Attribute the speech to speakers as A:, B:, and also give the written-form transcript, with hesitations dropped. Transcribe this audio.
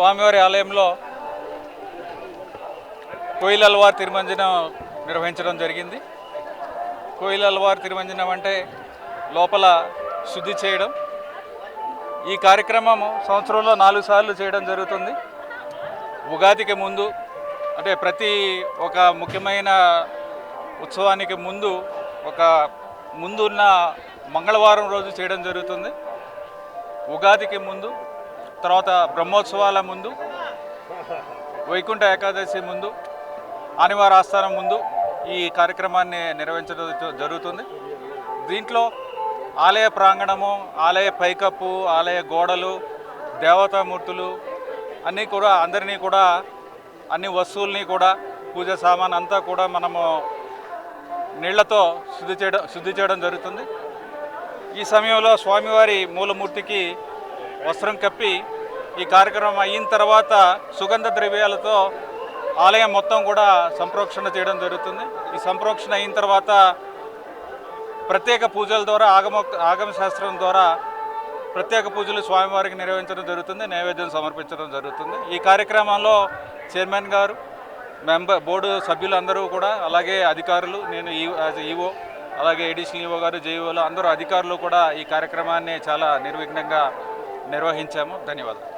A: స్వామివారి ఆలయంలో కోయిలల్వార్ తిరుమంజనం నిర్వహించడం జరిగింది. కోయిలల్వార్ తిరుమంజనం అంటే లోపల శుద్ధి చేయడం. ఈ కార్యక్రమం సంవత్సరంలో 4 సార్లు చేయడం జరుగుతుంది. ఉగాదికి ముందు, అంటే ప్రతి ఒక ముఖ్యమైన ఉత్సవానికి ముందు ముందున్న మంగళవారం రోజు చేయడం జరుగుతుంది. ఉగాదికి ముందు, తర్వాత బ్రహ్మోత్సవాల ముందు, వైకుంఠ ఏకాదశి ముందు, ఆదివార ఆస్థానం ముందు ఈ కార్యక్రమాన్ని నిర్వహించడం జరుగుతుంది. దీంట్లో ఆలయ ప్రాంగణము, ఆలయ పైకప్పు, ఆలయ గోడలు, దేవతామూర్తులు అందరినీ కూడా అన్ని వస్తువుల్ని కూడా, పూజ సామాన్ అంతా కూడా మనము నీళ్లతో శుద్ధి చేయడం జరుగుతుంది. ఈ సమయంలో స్వామివారి మూలమూర్తికి వస్త్రం కప్పి ఈ కార్యక్రమం అయిన తర్వాత సుగంధ ద్రవ్యాలతో ఆలయం మొత్తం కూడా సంప్రోక్షణ చేయడం జరుగుతుంది. ఈ సంప్రోక్షణ అయిన తర్వాత ప్రత్యేక పూజల ద్వారా, ఆగమ శాస్త్రం ద్వారా ప్రత్యేక పూజలు స్వామివారికి నిర్వహించడం జరుగుతుంది. నైవేద్యం సమర్పించడం జరుగుతుంది. ఈ కార్యక్రమంలో చైర్మన్ గారు, బోర్డు సభ్యులు అందరూ కూడా, అలాగే అధికారులు, నేను ఈఓ, అలాగే ఎడిషనల్ ఈఓ గారు, జేఈఓలు, అందరూ అధికారులు కూడా ఈ కార్యక్రమాన్ని చాలా నిర్విఘ్నంగా నిర్వహించాము. ధన్యవాదాలు.